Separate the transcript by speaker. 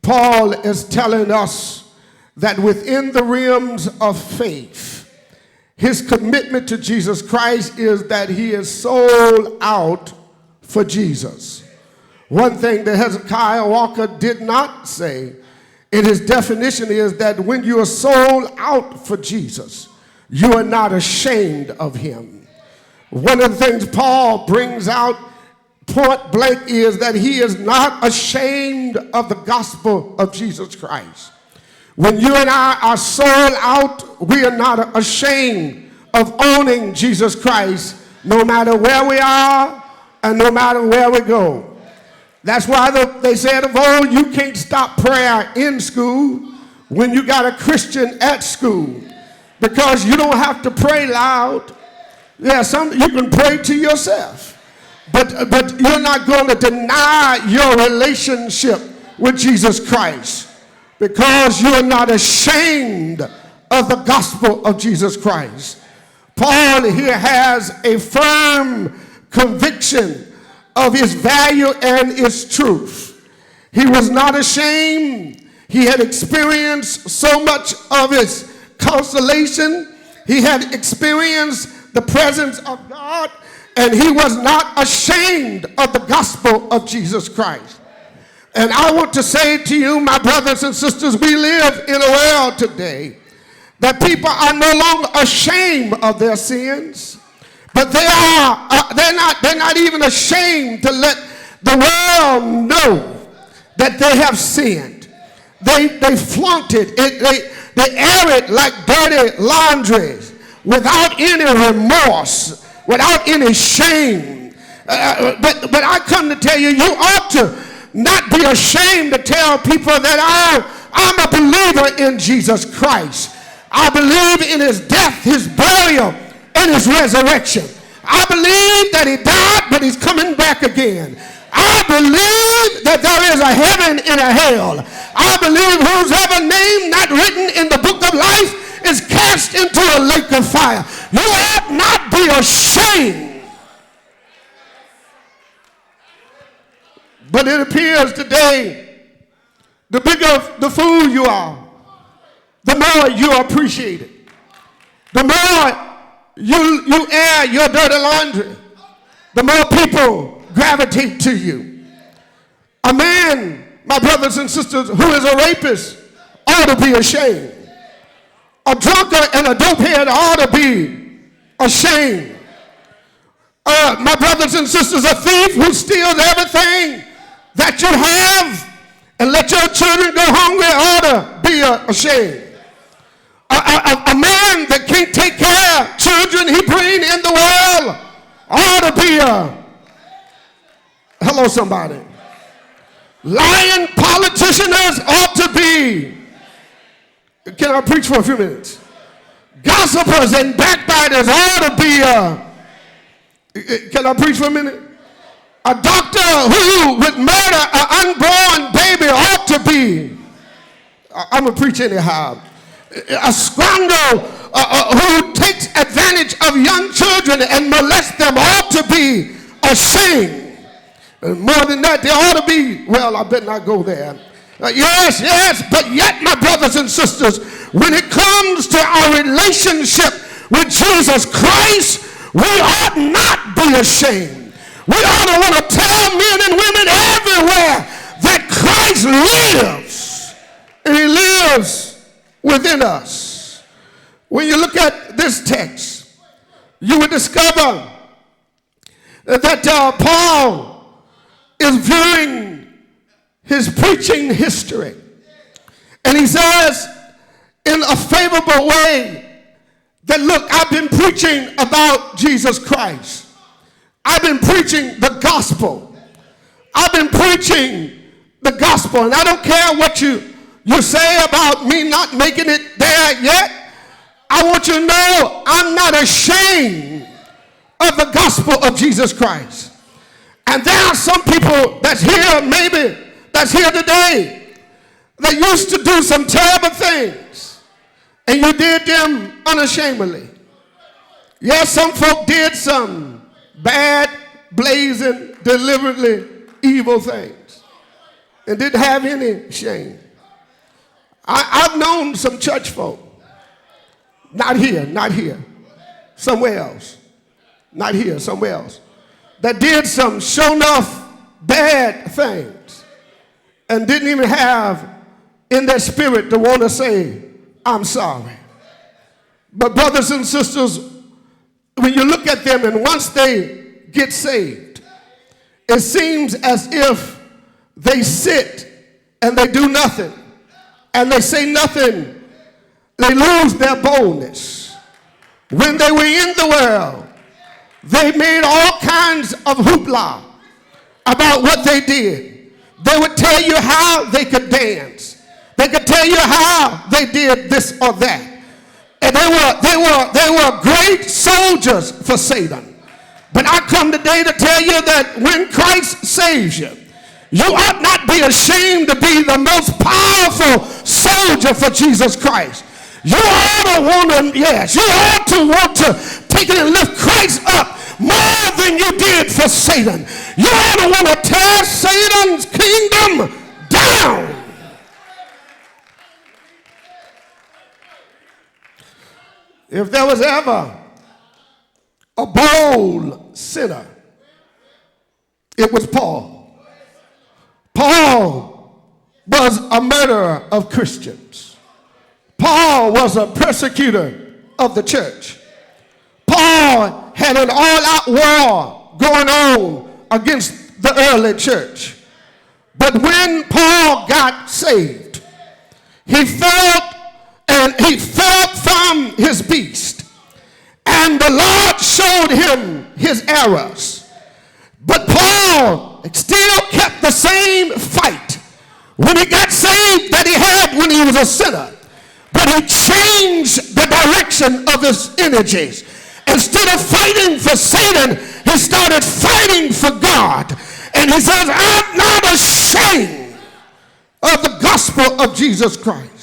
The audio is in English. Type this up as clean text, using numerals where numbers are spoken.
Speaker 1: Paul is telling us that within the realms of faith, his commitment to Jesus Christ is that he is sold out for Jesus. One thing that Hezekiah Walker did not say in his definition is that when you are sold out for Jesus, you are not ashamed of him. One of the things Paul brings out point blank is that he is not ashamed of the gospel of Jesus Christ. When you and I are sold out, we are not ashamed of owning Jesus Christ, no matter where we are and no matter where we go. That's why they said of old, you can't stop prayer in school when you got a Christian at school, because you don't have to pray loud. Yeah, you can pray to yourself, but you're not going to deny your relationship with Jesus Christ, because you're not ashamed of the gospel of Jesus Christ. Paul here has a firm conviction of his value and its truth. He was not ashamed. He had experienced so much of his consolation. He had experienced the presence of God, and he was not ashamed of the gospel of Jesus Christ. And I want to say to you, my brothers and sisters, we live in a world today that people are no longer ashamed of their sins. But they're not even ashamed to let the world know that they have sinned. They flaunt it. They air it like dirty laundry without any remorse, without any shame. But I come to tell you, you ought to not be ashamed to tell people that I'm a believer in Jesus Christ. I believe in his death, his burial, and his resurrection. I believe that he died, but he's coming back again. I believe that there is a heaven and a hell. I believe whosoever name not written in the book of life is cast into a lake of fire. You ought not be ashamed. But it appears today, the bigger the fool you are, the more you are appreciated. The more you air your dirty laundry, the more people gravitate to you. A man, my brothers and sisters, who is a rapist ought to be ashamed. A drunkard and a dopehead ought to be ashamed. My brothers and sisters, a thief who steals everything that you have and let your children go hungry ought to be ashamed. A man that can't take care of children he bring in the world ought to be hello somebody. Lying politicians ought to be, can I preach for a few minutes? Gossipers and backbiters ought to be, can I preach for a minute? A doctor who would murder an unborn baby ought to be, I'm going to preach anyhow. A scoundrel who takes advantage of young children and molests them ought to be ashamed. And more than that, they ought to be, well, I better not go there. Yes, but yet, my brothers and sisters, when it comes to our relationship with Jesus Christ, we ought not be ashamed. We ought to want to tell men and women everywhere that Christ lives, and he lives within us. When you look at this text, you will discover that Paul is viewing his preaching history. And he says in a favorable way that, look, I've been preaching about Jesus Christ. I've been preaching the gospel. I've been preaching the gospel. And I don't care what you say about me not making it there yet. I want you to know I'm not ashamed of the gospel of Jesus Christ. And there are some people that's here, maybe, that's here today, that used to do some terrible things, and you did them unashamedly. Yes, some folk did some bad, blazing, deliberately evil things. and didn't have any shame. I've known some church folk, not here, somewhere else, not here, somewhere else, that did some sure enough bad things and didn't even have in their spirit to want to say, I'm sorry. But brothers and sisters, when you look at them and once they get saved, it seems as if they sit and they do nothing and they say nothing. They lose their boldness. When they were in the world, they made all kinds of hoopla about what they did. They would tell you how they could dance. They could tell you how they did this or that. And they were great soldiers for Satan. But I come today to tell you that when Christ saves you, you ought not be ashamed to be the most powerful soldier for Jesus Christ. You ought to want to, yes, you ought to want to take it and lift Christ up more than you did for Satan. You ought to want to tear Satan's kingdom down. If there was ever a bold sinner, it was Paul. Paul was a murderer of Christians. Paul was a persecutor of the church. Paul had an all-out war going on against the early church. But when Paul got saved, he fell from his beast, and the Lord showed him his errors. But Paul still kept the same fight when he got saved that he had when he was a sinner. But he changed the direction of his energies. Instead of fighting for Satan, he started fighting for God. And he says, I'm not ashamed of the gospel of Jesus Christ.